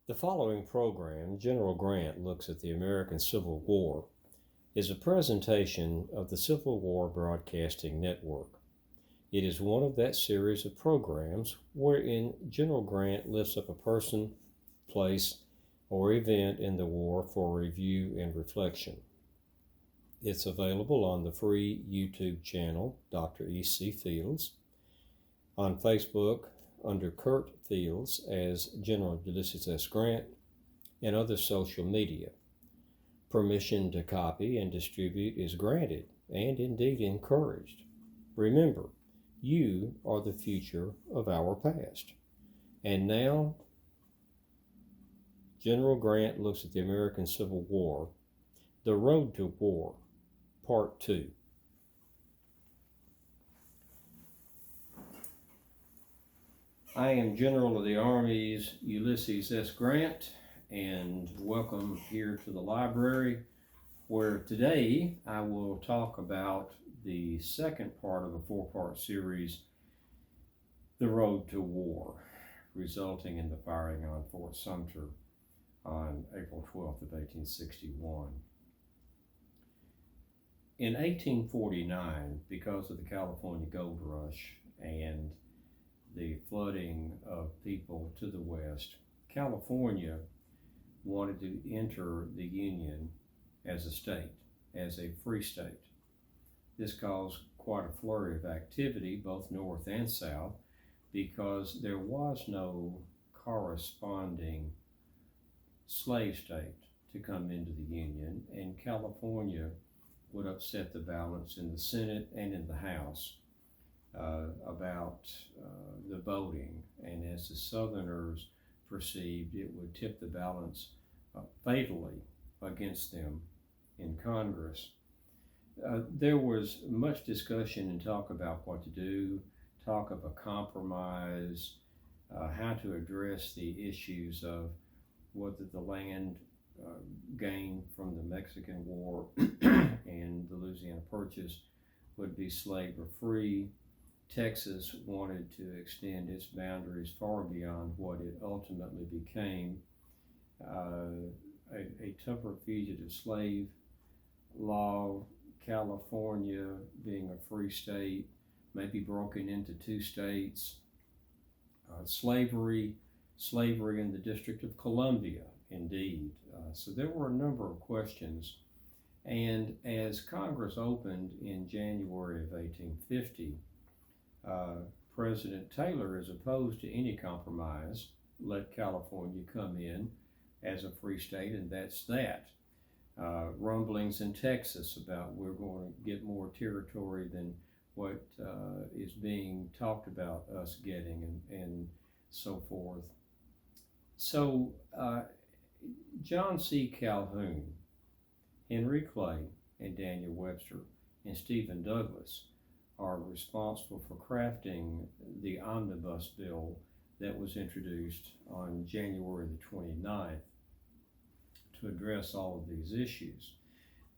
The following program, General Grant Looks at the American Civil War, is a presentation of the Civil War Broadcasting Network. It is one of that series of programs wherein General Grant lifts up a person, place, or event in the war for review and reflection. It's available on the free YouTube channel, Dr. E.C. Fields, on Facebook under Kurt Fields as General Ulysses S. Grant, and other social media. Permission to copy and distribute is granted and indeed encouraged. Remember, you are the future of our past. And now, General Grant Looks at the American Civil War, The Road to War, Part 2. I am General of the Army's Ulysses S. Grant, and welcome here to the library, where today I will talk about the second part of a four-part series, The Road to War, resulting in the firing on Fort Sumter on April 12th of 1861. In 1849, because of the California Gold Rush and the flooding of people to the west, California wanted to enter the Union as a state, as a free state. This caused quite a flurry of activity, both north and south, because there was no corresponding slave state to come into the Union, and California would upset the balance in the Senate and in the House about the voting, and as the Southerners perceived, it would tip the balance fatally against them in Congress. There was much discussion and talk about what to do, talk of a compromise, how to address the issues of whether the land gained from the Mexican War and the Louisiana Purchase would be slave or free. Texas wanted to extend its boundaries far beyond what it ultimately became. A tougher fugitive slave law, California being a free state, may be broken into two states. Slavery in the District of Columbia, indeed. So there were a number of questions. And as Congress opened in January of 1850, President Taylor is opposed to any compromise. Let California come in as a free state, and that's that. Rumblings in Texas about we're going to get more territory than what is being talked about us getting, and so forth. So John C. Calhoun, Henry Clay, and Daniel Webster, and Stephen Douglas are responsible for crafting the Omnibus Bill that was introduced on January the 29th to address all of these issues.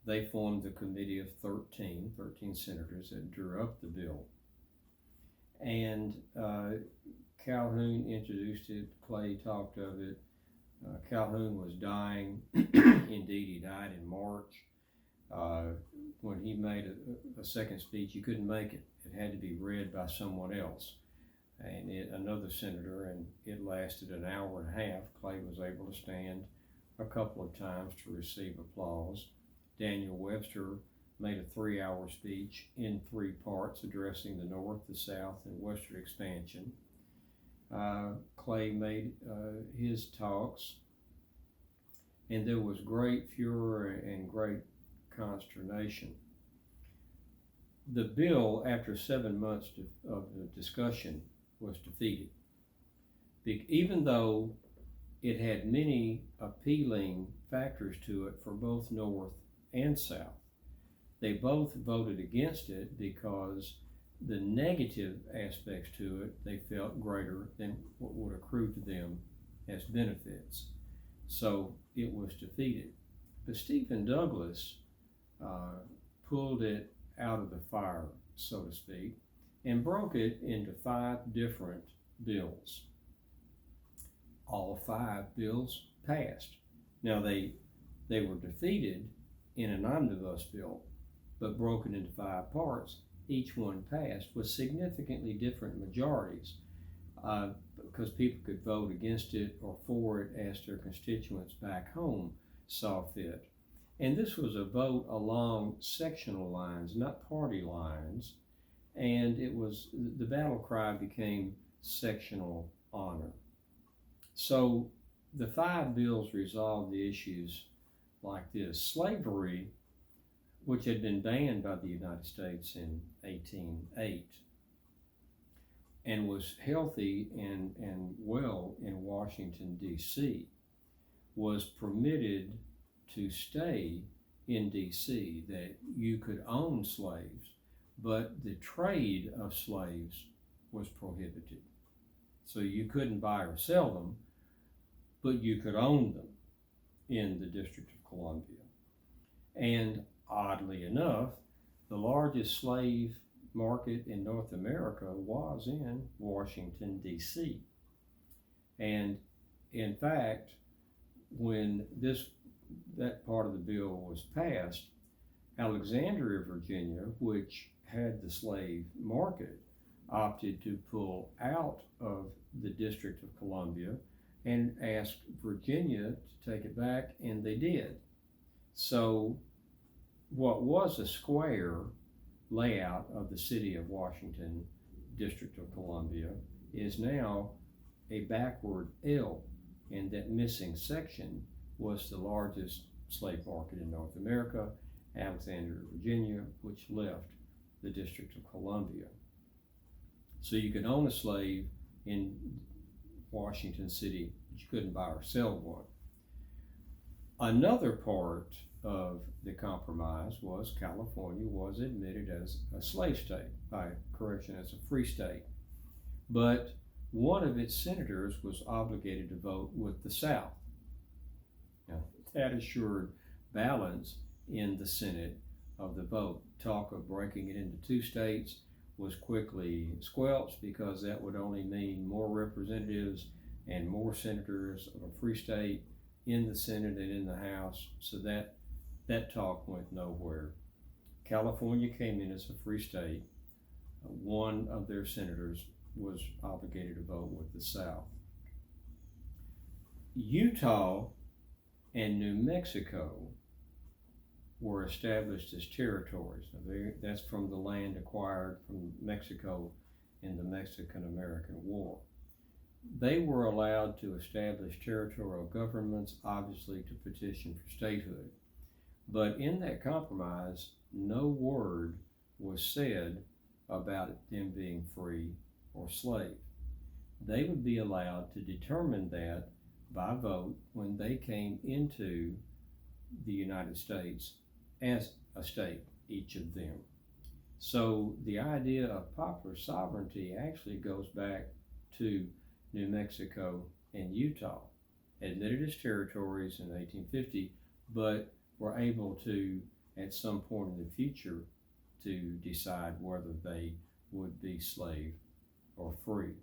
They formed the committee of 13 senators that drew up the bill. And Calhoun introduced it, Clay talked of it. Calhoun was dying. Indeed, he died in March. When he made a second speech, he couldn't make it. It had to be read by someone else, and another senator, and it lasted an hour and a half. Clay was able to stand a couple of times to receive applause. Daniel Webster made a 3-hour speech in 3 parts addressing the North, the South, and Western expansion. Clay made his talks, and there was great furor and great consternation. The bill, after 7 months of discussion, was defeated. Even though it had many appealing factors to it for both North and South, they both voted against it because the negative aspects to it they felt greater than what would accrue to them as benefits. So it was defeated. But Stephen Douglas pulled it out of the fire, so to speak, and broke it into 5 different bills. all 5 bills passed. Now they were defeated in an Omnibus Bill, but broken into 5 parts. Each one passed with significantly different majorities, because people could vote against it or for it as their constituents back home saw fit. And this was a vote along sectional lines, not party lines, and the battle cry became sectional honor. So the 5 bills resolved the issues like this. Slavery, which had been banned by the United States in 1808 and was healthy and well in Washington, D.C., was permitted to stay in D.C., that you could own slaves, but the trade of slaves was prohibited. So you couldn't buy or sell them, but you could own them in the District of Columbia. And oddly enough, the largest slave market in North America was in Washington, D.C. And in fact, when that part of the bill was passed, Alexandria, Virginia, which had the slave market, opted to pull out of the District of Columbia and asked Virginia to take it back, and they did. So what was a square layout of the city of Washington, District of Columbia, is now a backward L, and that missing section was the largest slave market in North America, Alexandria, Virginia, which left the District of Columbia. So you could own a slave in Washington City, but you couldn't buy or sell one. Another part of the compromise was California was admitted as a slave state, as a free state. But one of its senators was obligated to vote with the South. Now, that assured balance in the Senate of the vote. Talk of breaking it into 2 states was quickly squelched, because that would only mean more representatives and more senators of a free state in the Senate and in the House. So that talk went nowhere. California came in as a free state. One of their senators was obligated to vote with the South. Utah and New Mexico were established as territories. That's from the land acquired from Mexico in the Mexican-American War. They were allowed to establish territorial governments, obviously to petition for statehood. But in that compromise, no word was said about them being free or slave. They would be allowed to determine that by vote when they came into the United States as a state, each of them. So the idea of popular sovereignty actually goes back to New Mexico and Utah, admitted as territories in 1850, but were able to, at some point in the future, to decide whether they would be slave or free.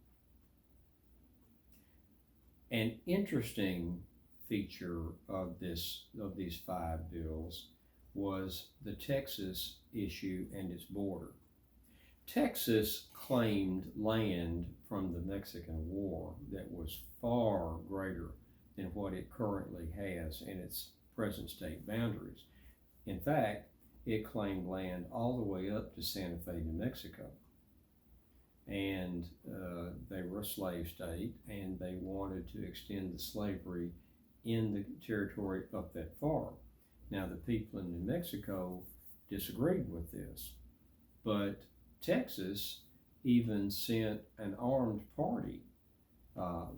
An interesting feature of these 5 bills was the Texas issue and its border. Texas claimed land from the Mexican War that was far greater than what it currently has in its present state boundaries. In fact, it claimed land all the way up to Santa Fe, New Mexico. And they were a slave state, and they wanted to extend the slavery in the territory up that far. Now, the people in New Mexico disagreed with this, but Texas even sent an armed party,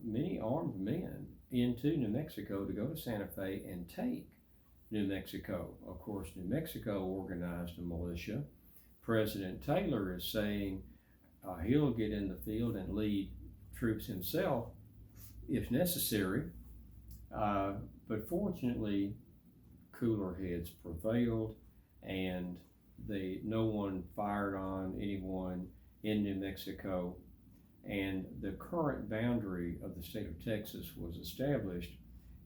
many armed men, into New Mexico to go to Santa Fe and take New Mexico. Of course, New Mexico organized a militia. President Taylor is saying he'll get in the field and lead troops himself if necessary. But fortunately, cooler heads prevailed, and no one fired on anyone in New Mexico, And the current boundary of the state of Texas was established,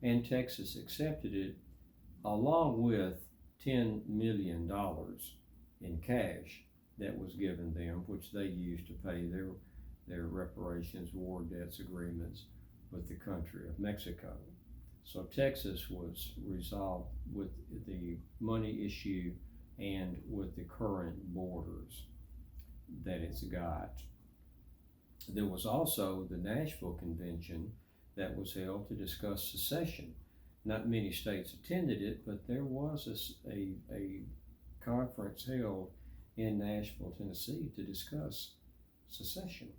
and Texas accepted it along with $10 million in cash that was given them, which they used to pay their reparations, war debts agreements with the country of Mexico. So Texas was resolved with the money issue and with the current borders that it's got. There was also the Nashville Convention that was held to discuss secession. Not many states attended it, but there was a conference held in Nashville, Tennessee to discuss secession.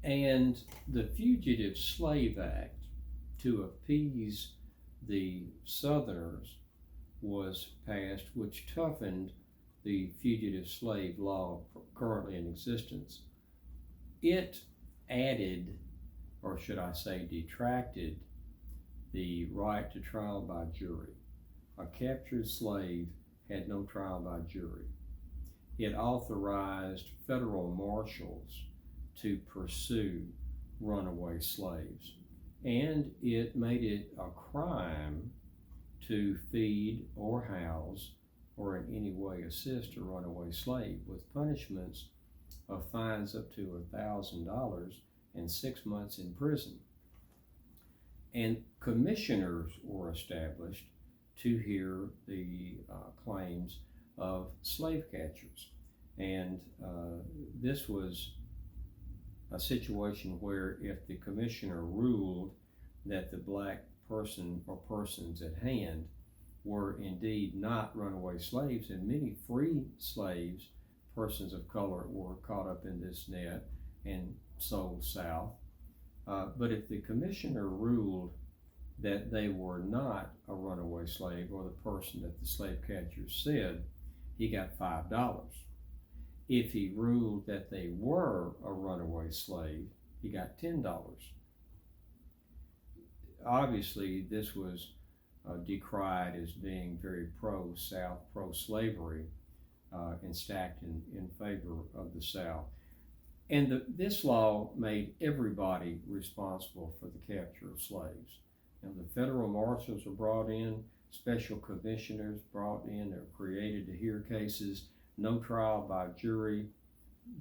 And the Fugitive Slave Act, to appease the Southerners, was passed, which toughened the fugitive slave law currently in existence. It added, or should I say detracted, the right to trial by jury. A captured slave had no trial by jury. It authorized federal marshals to pursue runaway slaves, and it made it a crime to feed or house or in any way assist a runaway slave, with punishments of fines up to $1,000 and 6 months in prison. And commissioners were established to hear the claims of slave catchers. And this was a situation where if the commissioner ruled that the black person or persons at hand were indeed not runaway slaves, and many free slaves, persons of color, were caught up in this net and sold south. But if the commissioner ruled that they were not a runaway slave, or the person that the slave catcher said, he got $5. If he ruled that they were a runaway slave, he got $10. Obviously, this was decried as being very pro-South, pro-slavery, and stacked in favor of the South. And this law made everybody responsible for the capture of slaves. And the federal marshals were brought in, special commissioners brought in or created to hear cases, no trial by jury,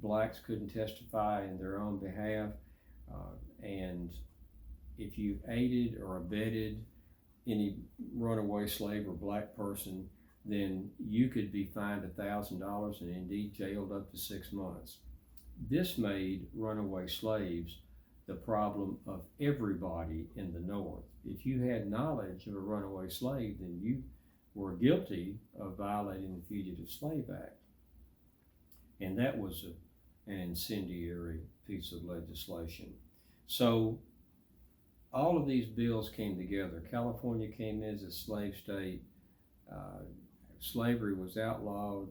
blacks couldn't testify in their own behalf, and if you aided or abetted any runaway slave or black person, then you could be fined $1,000 and indeed jailed up to 6 months. This made runaway slaves the problem of everybody in the North. If you had knowledge of a runaway slave, then you were guilty of violating the Fugitive Slave Act. And that was an incendiary piece of legislation. So all of these bills came together. California came in as a slave state. Slavery was outlawed.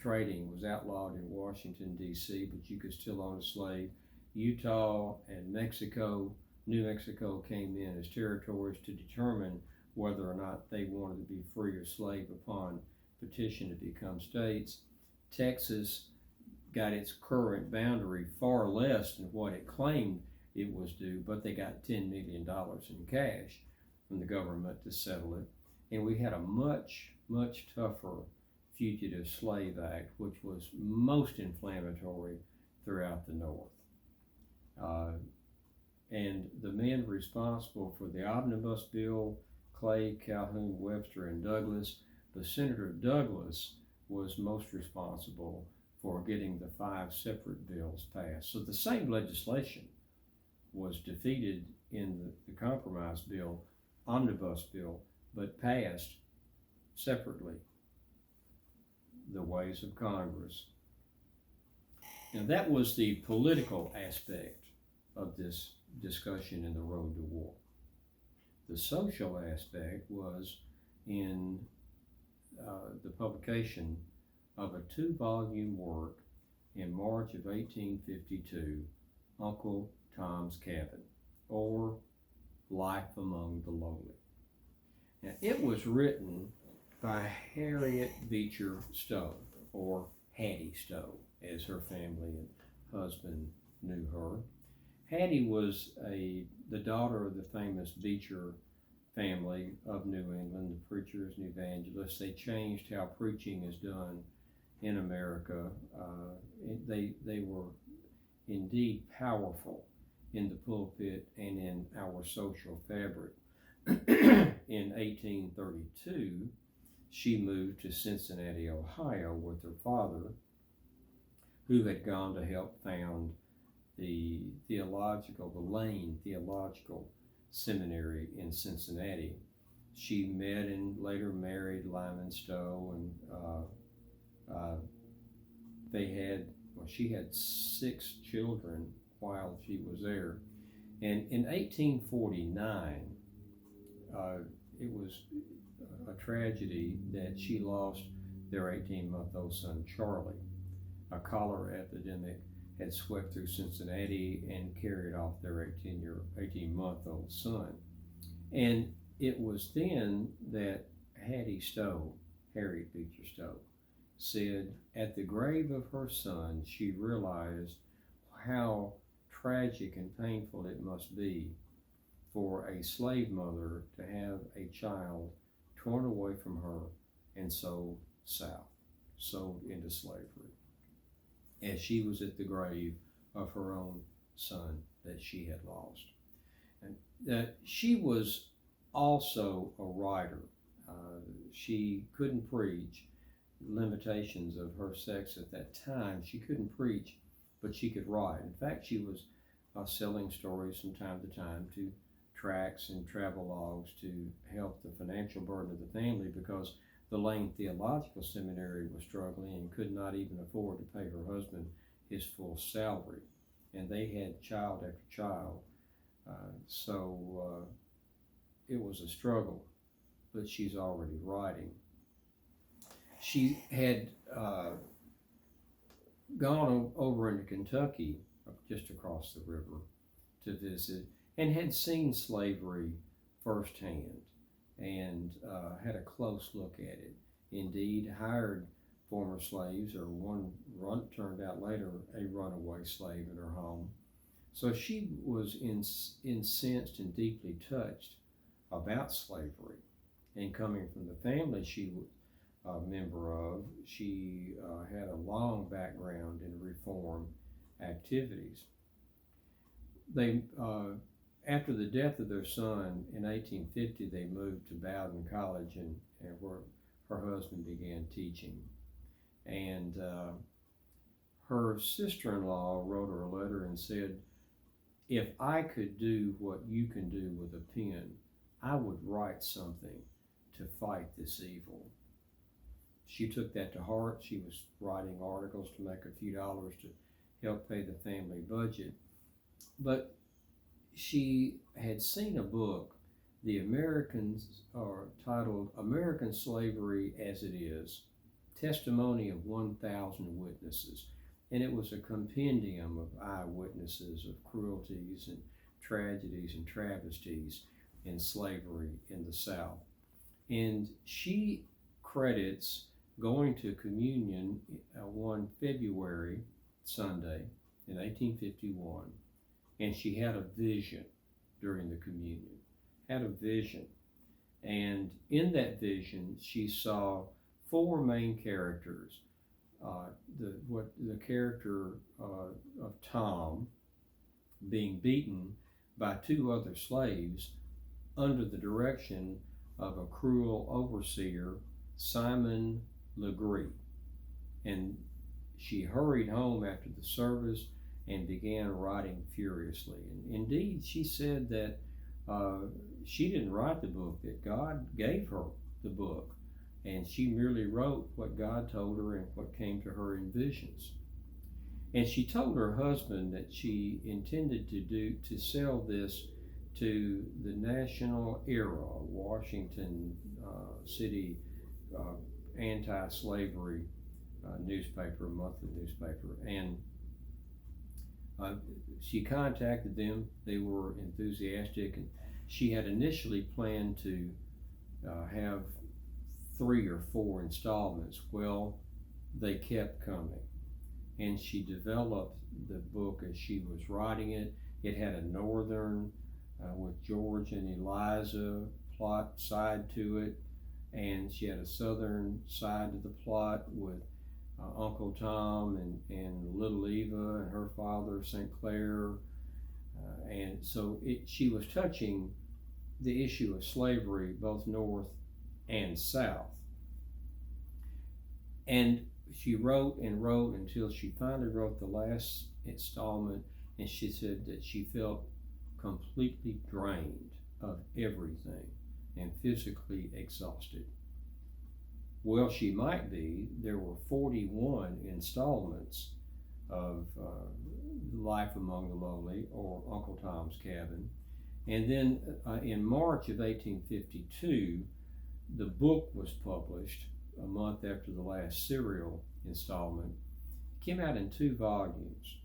Trading was outlawed in Washington, D.C., but you could still own a slave. Utah and Mexico, New Mexico, came in as territories to determine whether or not they wanted to be free or slave upon petition to become states. Texas got its current boundary far less than what it claimed it was due, but they got $10 million in cash from the government to settle it. And we had a much, much tougher Fugitive Slave Act, which was most inflammatory throughout the North. And the men responsible for the Omnibus Bill, Clay, Calhoun, Webster, and Douglas, but Senator Douglas was most responsible for getting the 5 separate bills passed. So the same legislation was defeated in the compromise bill, Omnibus Bill, but passed separately, the ways of Congress. Now that was the political aspect of this discussion in the road to war. The social aspect was in the publication of a 2-volume work in March of 1852, Uncle Tom's Cabin, or Life Among the Lowly. Now, it was written by Harriet Beecher Stowe, or Hattie Stowe, as her family and husband knew her. Hattie was the daughter of the famous Beecher family of New England, the preachers and evangelists. They changed how preaching is done in America. They were indeed powerful in the pulpit and in our social fabric. In 1832, she moved to Cincinnati, Ohio with her father, who had gone to help found the Lane Theological Seminary in Cincinnati. She met and later married Lyman Stowe, and she had 6 children while she was there. And in 1849, it was a tragedy that she lost their 18-month-old son, Charlie. A cholera epidemic had swept through Cincinnati and carried off their 18-month-old son. And it was then that Harriet Beecher Stowe, said at the grave of her son, she realized how tragic and painful it must be for a slave mother to have a child torn away from her and sold south, sold into slavery, as she was at the grave of her own son that she had lost. And that she was also a writer. She couldn't preach, limitations of her sex at that time. She couldn't preach, but she could write. In fact, she was selling stories from time to time to tracts and travel logs to help the financial burden of the family, because the Lane Theological Seminary was struggling and could not even afford to pay her husband his full salary. And they had child after child. So it was a struggle, but she's already writing. She had gone over into Kentucky, just across the river, to visit, and had seen slavery firsthand, and had a close look at it. Indeed, hired former slaves, or one turned out later a runaway slave in her home. So she was incensed and deeply touched about slavery. And coming from the family she was a member of, she had a long background in reform activities. They after the death of their son in 1850, they moved to Bowdoin College, and where her husband began teaching. And her sister-in-law wrote her a letter and said, "If I could do what you can do with a pen, I would write something to fight this evil." She took that to heart. She was writing articles to make a few dollars to help pay the family budget. But she had seen a book, the Americans are titled "American Slavery as It Is, Testimony of 1,000 Witnesses." And it was a compendium of eyewitnesses of cruelties and tragedies and travesties in slavery in the South. And she credits going to communion one February Sunday in 1851, and she had a vision during the communion, had a vision. And in that vision, she saw 4 main characters. The character of Tom being beaten by 2 other slaves under the direction of a cruel overseer, Simon Legree. And she hurried home after the service and began writing furiously. And indeed, she said that she didn't write the book, that God gave her the book, and she merely wrote what God told her and what came to her in visions. And she told her husband that she intended to sell this to the National Era, Washington city anti-slavery newspaper, monthly newspaper. And she contacted them. They were enthusiastic, and she had initially planned to have 3 or 4 installments. Well, they kept coming, and she developed the book as she was writing it. It had a northern with George and Eliza plot side to it, and she had a southern side to the plot with Uncle Tom and little Eva and her father, St. Clair. And so she was touching the issue of slavery both north and south. And she wrote and wrote until she finally wrote the last installment, and she said that she felt completely drained of everything and physically exhausted. Well, she might be. There were 41 installments of Life Among the Lowly, or Uncle Tom's Cabin. And then in March of 1852, the book was published a month after the last serial installment. It came out in 2 volumes,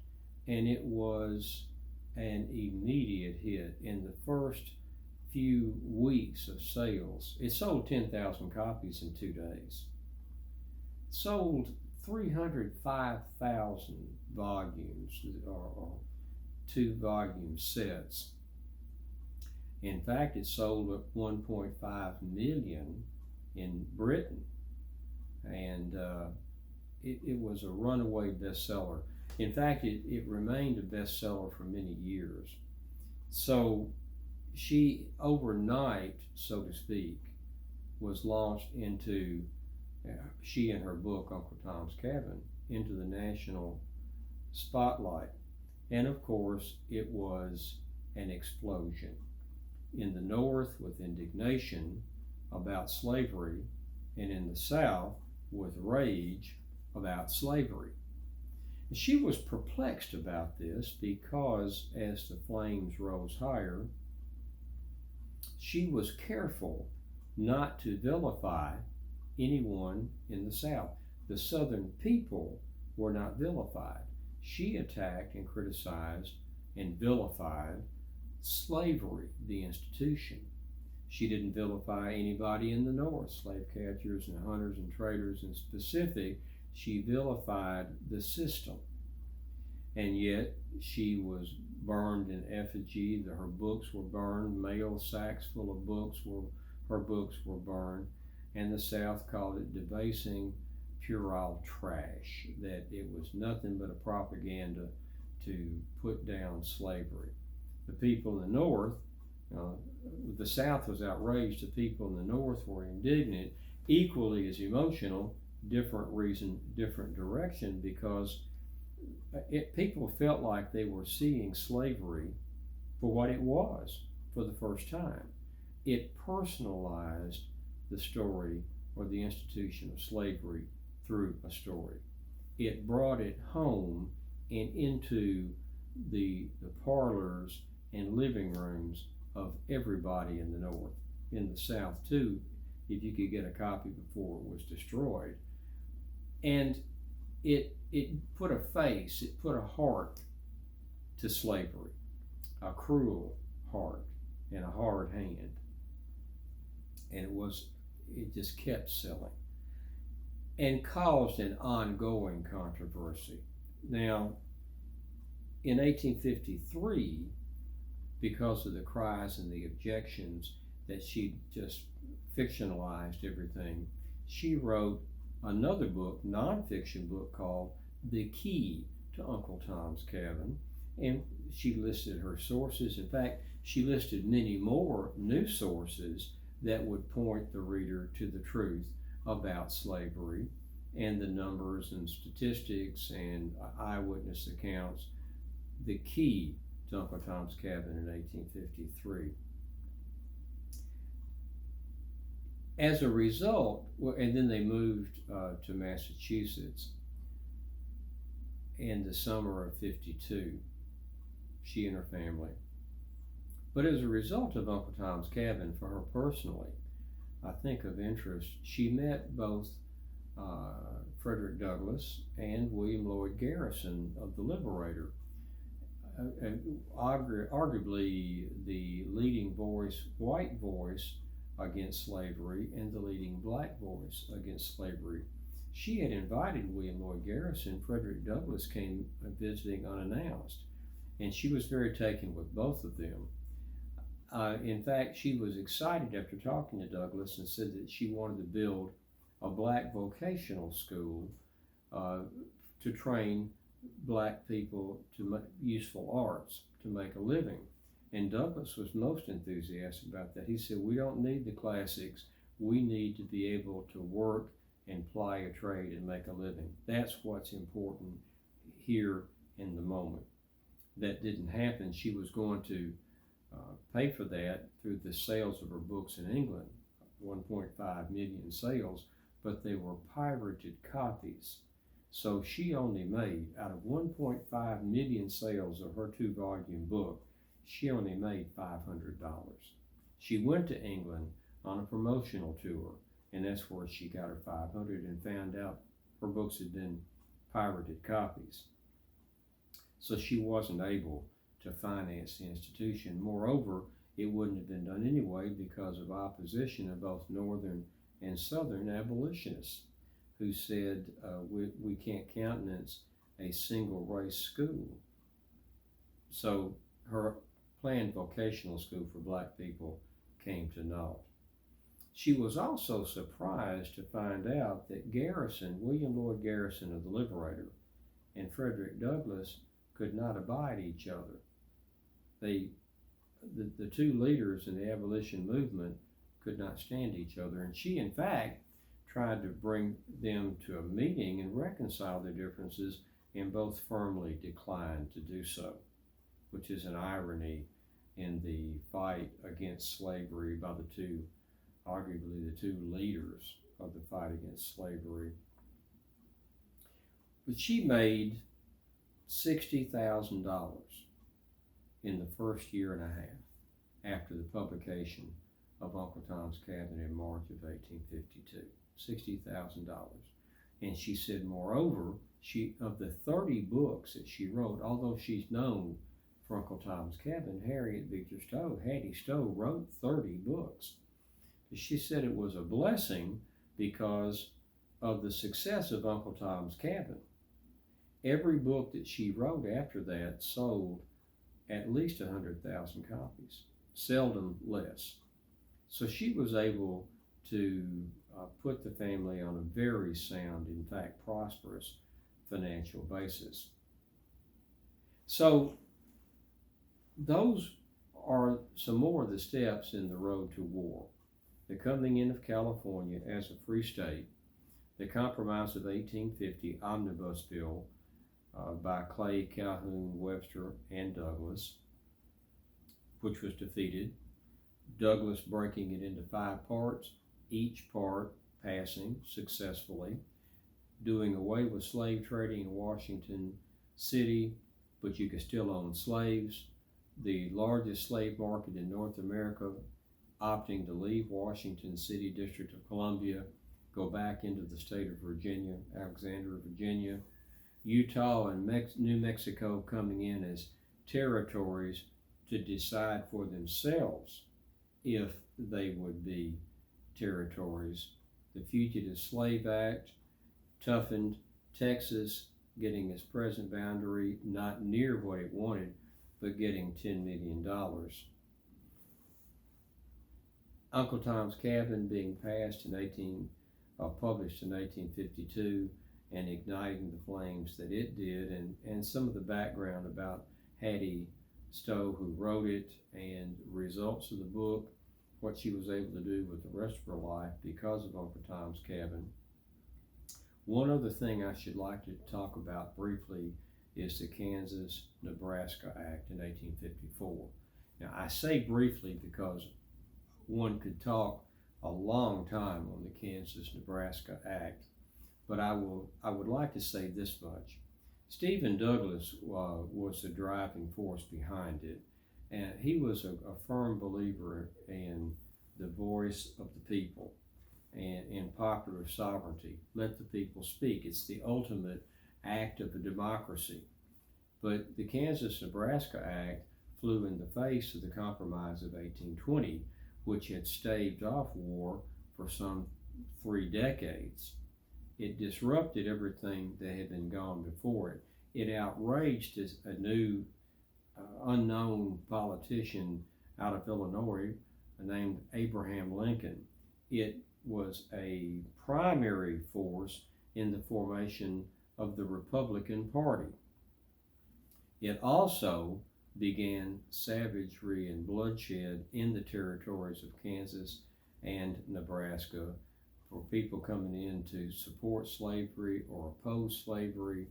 and it was an immediate hit. In the first few weeks of sales, it sold 10,000 copies in 2 days. Sold 305,000 volumes, or 2-volume sets. In fact, it sold at 1.5 million in Britain, and it was a runaway bestseller. In fact, it remained a bestseller for many years. So she, overnight, so to speak, was launched into, she and her book, Uncle Tom's Cabin, into the national spotlight. And of course, it was an explosion. In the North, with indignation about slavery, and in the South, with rage about slavery. She was perplexed about this because as the flames rose higher, she was careful not to vilify anyone in the South. The Southern people were not vilified. She attacked and criticized and vilified slavery, the institution. She didn't vilify anybody in the North, slave catchers and hunters and traders in specific. She vilified the system. And yet she was burned in effigy. Her books were burned. Mail sacks full of books her books were burned. And the South called it debasing, puerile trash, that it was nothing but a propaganda to put down slavery. The people in the North, the South was outraged. The people in the North were indignant, equally as emotional, different reason, different direction, because people felt like they were seeing slavery for what it was for the first time. It personalized the story or the institution of slavery through a story. It brought it home and into the parlors and living rooms of everybody in the North. In the South too, if you could get a copy before it was destroyed. And it put a face, it put a heart to slavery, a cruel heart and a hard hand. And it just kept selling and caused an ongoing controversy. Now, in 1853, because of the cries and the objections that she just fictionalized everything, she wrote another book, nonfiction book, called The Key to Uncle Tom's Cabin, and she listed her sources. In fact, she listed many more new sources that would point the reader to the truth about slavery and the numbers and statistics and eyewitness accounts. The Key to Uncle Tom's Cabin in 1853. As a result, and then they moved to Massachusetts in the summer of '52, she and her family. But as a result of Uncle Tom's Cabin, for her personally, I think of interest, she met both Frederick Douglass and William Lloyd Garrison of the Liberator. Arguably the leading voice, white voice, against slavery and the leading black voice against slavery. She had invited William Lloyd Garrison. Frederick Douglass came visiting unannounced, and she was very taken with both of them. In fact, she was excited after talking to Douglass and said that she wanted to build a black vocational school to train black people to useful arts to make a living. And Douglass was most enthusiastic about that. He said, we don't need the classics. We need to be able to work and ply a trade and make a living. That's what's important here in the moment. That didn't happen. She was going to pay for that through the sales of her books in England, 1.5 million sales, but they were pirated copies. So she only made, out of 1.5 million sales of her 2-volume book, she only made $500. She went to England on a promotional tour, and that's where she got her 500 and found out her books had been pirated copies. So she wasn't able to finance the institution. Moreover, it wouldn't have been done anyway because of opposition of both Northern and Southern abolitionists who said we can't countenance a single race school. So her planned vocational school for black people came to naught. She was also surprised to find out that Garrison, William Lloyd Garrison of the Liberator, and Frederick Douglass could not abide each other. The two leaders in the abolition movement could not stand each other, and she, in fact, tried to bring them to a meeting and reconcile their differences, and both firmly declined to do so, which is an irony in the fight against slavery by the two, arguably the two leaders of the fight against slavery. But she made $60,000 in the first year and a half after the publication of Uncle Tom's Cabin in March of 1852. $60,000. And she said, moreover, of the 30 books that she wrote, although she's known for Uncle Tom's Cabin, Harriet Beecher Stowe, Hattie Stowe, wrote 30 books. She said it was a blessing because of the success of Uncle Tom's Cabin. Every book that she wrote after that sold at least 100,000 copies, seldom less. So she was able to put the family on a very sound, in fact, prosperous financial basis. So those are some more of the steps in the road to war. The coming in of California as a free state, the Compromise of 1850 Omnibus Bill by Clay, Calhoun, Webster, and Douglass, which was defeated. Douglass breaking it into 5 parts, each part passing successfully, doing away with slave trading in Washington City, but you could still own slaves. The largest slave market in North America opting to leave Washington City, District of Columbia, go back into the state of Virginia, Alexandria, Virginia. Utah and New Mexico coming in as territories to decide for themselves if they would be territories. The Fugitive Slave Act toughened Texas, getting its present boundary not near what it wanted, but getting $10 million. Uncle Tom's Cabin being published in 1852, and igniting the flames that it did, and some of the background about Hattie Stowe, who wrote it, and results of the book, what she was able to do with the rest of her life because of Uncle Tom's Cabin. One other thing I should like to talk about briefly is the Kansas Nebraska Act in 1854. Now, I say briefly because one could talk a long time on the Kansas Nebraska Act, but I would like to say this much. Stephen Douglass was the driving force behind it, and he was a firm believer in the voice of the people and in popular sovereignty. Let the people speak. It's the ultimate act of a democracy. But the Kansas Nebraska Act flew in the face of the Compromise of 1820, which had staved off war for some 3 decades. It disrupted everything that had been gone before it. It outraged a new unknown politician out of Illinois named Abraham Lincoln. It was a primary force in the formation of the Republican Party. It also began savagery and bloodshed in the territories of Kansas and Nebraska for people coming in to support slavery or oppose slavery,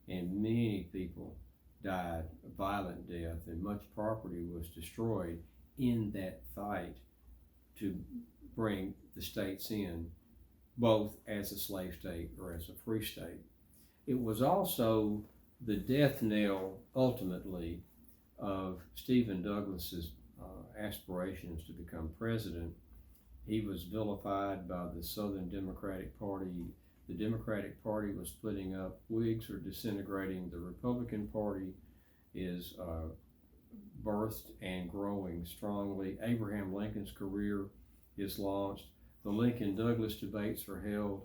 and many people died a violent death, and much property was destroyed in that fight to bring the states in, both as a slave state or as a free state. It was also the death knell, ultimately, of Stephen Douglas's aspirations to become president. He was vilified by the Southern Democratic Party. The Democratic Party was splitting up. Whigs are disintegrating. The Republican Party is birthed and growing strongly. Abraham Lincoln's career is launched. The Lincoln-Douglas debates are held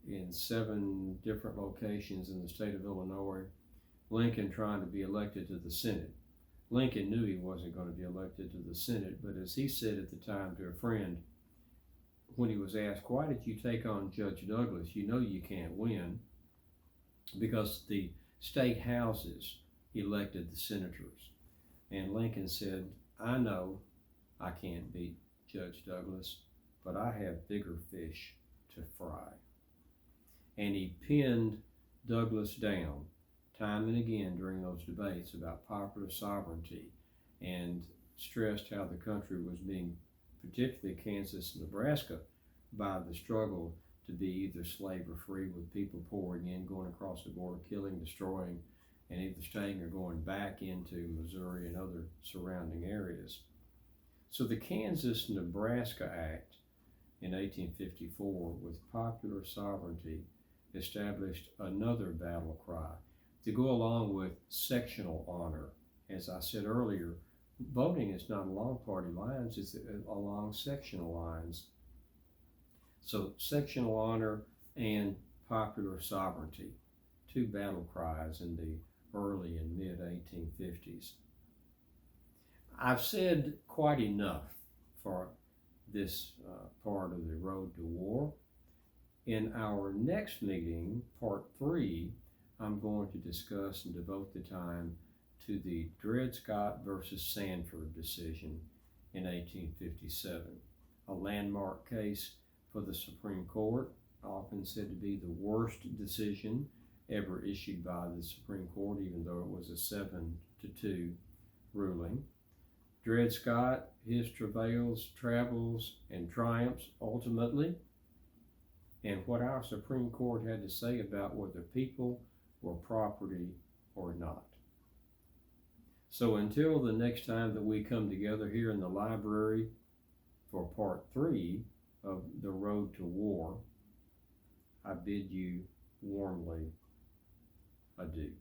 in 7 different locations in the state of Illinois. Lincoln trying to be elected to the Senate. Lincoln knew he wasn't going to be elected to the Senate, but as he said at the time to a friend, when he was asked, why did you take on Judge Douglas? You know you can't win, because the state houses elected the senators. And Lincoln said, I know I can't beat Judge Douglas, but I have bigger fish to fry. And he pinned Douglas down time and again during those debates about popular sovereignty, and stressed how the country was being, particularly Kansas and Nebraska, by the struggle to be either slave or free, with people pouring in, going across the border, killing, destroying, and either staying or going back into Missouri and other surrounding areas. So the Kansas Nebraska Act in 1854, with popular sovereignty, established another battle cry to go along with sectional honor. As I said earlier, voting is not along party lines, it's along sectional lines. So sectional honor and popular sovereignty, 2 battle cries in the early and mid 1850s. I've said quite enough for this part of the road to war. In our next meeting, part 3, I'm going to discuss and devote the time to the Dred Scott versus Sanford decision in 1857, a landmark case for the Supreme Court, often said to be the worst decision ever issued by the Supreme Court, even though it was a 7-2 ruling. Dred Scott, his travails, travels, and triumphs ultimately, and what our Supreme Court had to say about whether people were property or not. So until the next time that we come together here in the library for part 3 of The Road to War, I bid you warmly adieu.